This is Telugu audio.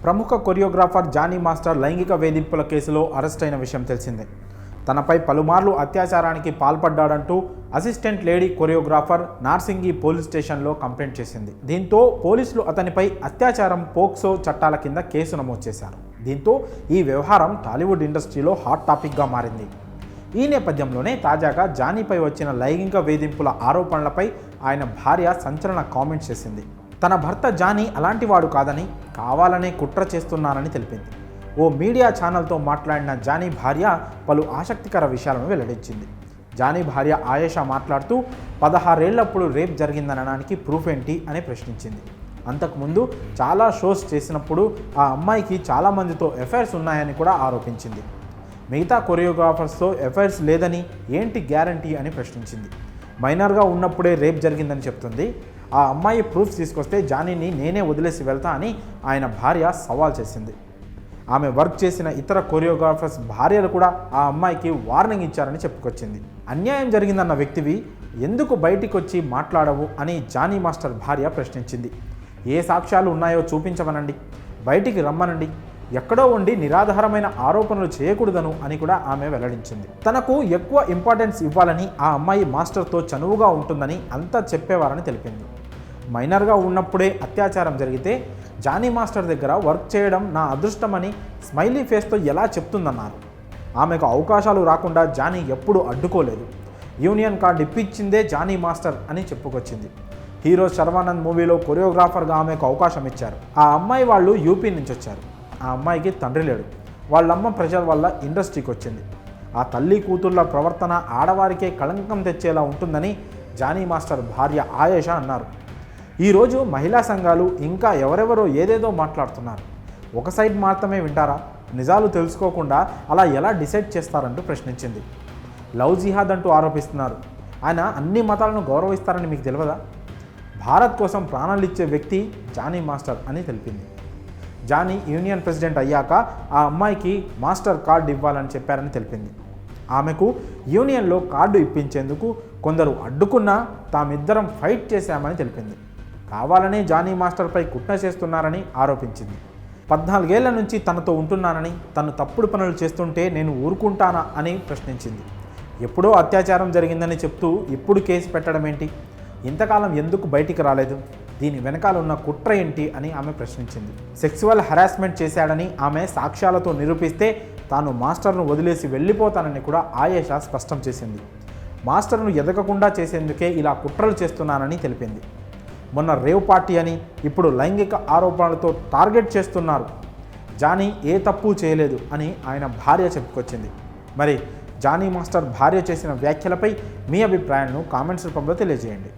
ప్రముఖ కొరియోగ్రాఫర్ జానీ మాస్టర్ లైంగిక వేధింపుల కేసులో అరెస్ట్ అయిన విషయం తెలిసిందే. తనపై పలుమార్లు అత్యాచారానికి పాల్పడ్డాడంటూ assistant lady choreographer Narsingi police స్టేషన్లో కంప్లైంట్ చేసింది. దీంతో పోలీసులు అతనిపై అత్యాచారం పోక్సో చట్టాల కింద కేసు నమోదు చేశారు. దీంతో ఈ వ్యవహారం టాలీవుడ్ ఇండస్ట్రీలో హాట్ టాపిక్గా మారింది. ఈ నేపథ్యంలోనే తాజాగా జానీపై వచ్చిన లైంగిక వేధింపుల ఆరోపణలపై ఆయన భార్య సంచలన కామెంట్స్ చేసింది. తన భర్త జానీ అలాంటివాడు కాదని, కావాలనే కుట్ర చేస్తున్నానని తెలిపింది. ఓ మీడియా ఛానల్తో మాట్లాడిన జానీ భార్య పలు ఆసక్తికర విషయాలను వెల్లడించింది. జానీ భార్య ఆయేషా మాట్లాడుతూ 16 ఏళ్లప్పుడు రేప్ జరిగిందనడానికి ప్రూఫ్ ఏంటి అని ప్రశ్నించింది. అంతకుముందు చాలా షోస్ చేసినప్పుడు ఆ అమ్మాయికి చాలామందితో ఎఫైర్స్ ఉన్నాయని కూడా ఆరోపించింది. మిగతా కొరియోగ్రాఫర్స్తో ఎఫైర్స్ లేదని ఏంటి గ్యారంటీ అని ప్రశ్నించింది. మైనర్గా ఉన్నప్పుడే రేప్ జరిగిందని చెప్తుంది. ఆ అమ్మాయి ప్రూఫ్స్ తీసుకొస్తే జానీని నేనే వదిలేసి వెళ్తా అని ఆయన భార్య సవాల్ చేసింది. ఆమె వర్క్ చేసిన ఇతర కొరియోగ్రాఫర్స్ భార్యలు కూడా ఆ అమ్మాయికి వార్నింగ్ ఇచ్చారని చెప్పుకొచ్చింది. అన్యాయం జరిగిందన్న వ్యక్తివి ఎందుకు బయటికి వచ్చి మాట్లాడవు అని జానీ మాస్టర్ భార్య ప్రశ్నించింది. ఏ సాక్ష్యాలు ఉన్నాయో చూపించమనండి, బయటికి రమ్మనండి, ఎక్కడో ఉండి నిరాధారమైన ఆరోపణలు చేయకూడదను అని కూడా ఆమె వెల్లడించింది. తనకు ఎక్కువ ఇంపార్టెన్స్ ఇవ్వాలని ఆ అమ్మాయి మాస్టర్తో చనువుగా ఉంటుందని అంతా చెప్పేవారని తెలిపింది. మైనర్గా ఉన్నప్పుడే అత్యాచారం జరిగితే జానీ మాస్టర్ దగ్గర వర్క్ చేయడం నా అదృష్టమని స్మైలీ ఫేస్తో ఎలా చెప్తుందన్నారు. ఆమెకు అవకాశాలు రాకుండా జానీ ఎప్పుడూ అడ్డుకోలేదు. యూనియన్ కార్డు ఇప్పించిందే జానీ మాస్టర్ అని చెప్పుకొచ్చింది. హీరో శర్వానంద్ మూవీలో కొరియోగ్రాఫర్గా ఆమెకు అవకాశం ఇచ్చారు. ఆ అమ్మాయి వాళ్ళు యూపీ నుంచి వచ్చారు. ఆ అమ్మాయికి తండ్రి లేడు. వాళ్ళమ్మ ప్రెషర్ వల్ల ఇండస్ట్రీకి వచ్చింది. ఆ తల్లి కూతుర్ల ప్రవర్తన ఆడవారికే కళంకం తెచ్చేలా ఉంటుందని జానీ మాస్టర్ భార్య ఆయేషా అన్నారు. ఈరోజు మహిళా సంఘాలు ఇంకా ఎవరెవరో ఏదేదో మాట్లాడుతున్నారు. ఒక సైడ్ మాత్రమే వింటారా? నిజాలు తెలుసుకోకుండా అలా ఎలా డిసైడ్ చేస్తారంటూ ప్రశ్నించింది. లవ్ జిహాద్ అంటూ ఆరోపిస్తున్నారు. ఆయన అన్ని మతాలను గౌరవిస్తారని మీకు తెలియదా? భారత్ కోసం ప్రాణాలు ఇచ్చే వ్యక్తి జానీ మాస్టర్ అని తెలిపింది. జానీ యూనియన్ ప్రెసిడెంట్ అయ్యాక ఆ అమ్మాయికి మాస్టర్ కార్డు ఇవ్వాలని చెప్పారని తెలిపింది. ఆమెకు యూనియన్లో కార్డు ఇప్పించేందుకు కొందరు అడ్డుకున్నా తామిద్దరం ఫైట్ చేశామని తెలిపింది. కావాలనే జానీ మాస్టర్పై కుట్ర చేస్తున్నారని ఆరోపించింది. 14 ఏళ్ల నుంచి తనతో ఉంటున్నానని, తను తప్పుడు పనులు చేస్తుంటే నేను ఊరుకుంటానా అని ప్రశ్నించింది. ఎప్పుడో అత్యాచారం జరిగిందని చెప్తూ ఇప్పుడు కేసు పెట్టడం ఏంటి? ఇంతకాలం ఎందుకు బయటికి రాలేదు? దీని వెనకాల ఉన్న కుట్ర ఏంటి అని ఆమె ప్రశ్నించింది. సెక్సువల్ హెరాస్మెంట్ చేశాడని ఆమె సాక్ష్యాలతో నిరూపిస్తే తాను మాస్టర్ను వదిలేసి వెళ్ళిపోతానని కూడా ఆయేషా స్పష్టం చేసింది. మాస్టర్ను ఎదగకుండా చేసేందుకే ఇలా కుట్రలు చేస్తున్నానని తెలిపింది. మొన్న రేవ్ పార్టీ అని, ఇప్పుడు లైంగిక ఆరోపణలతో టార్గెట్ చేస్తున్నారు. జానీ ఏ తప్పు చేయలేదు అని ఆయన భార్య చెప్పుకొచ్చింది. మరి జానీ మాస్టర్ భార్య చేసిన వ్యాఖ్యలపై మీ అభిప్రాయాలను కామెంట్స్ రూపంలో తెలియజేయండి.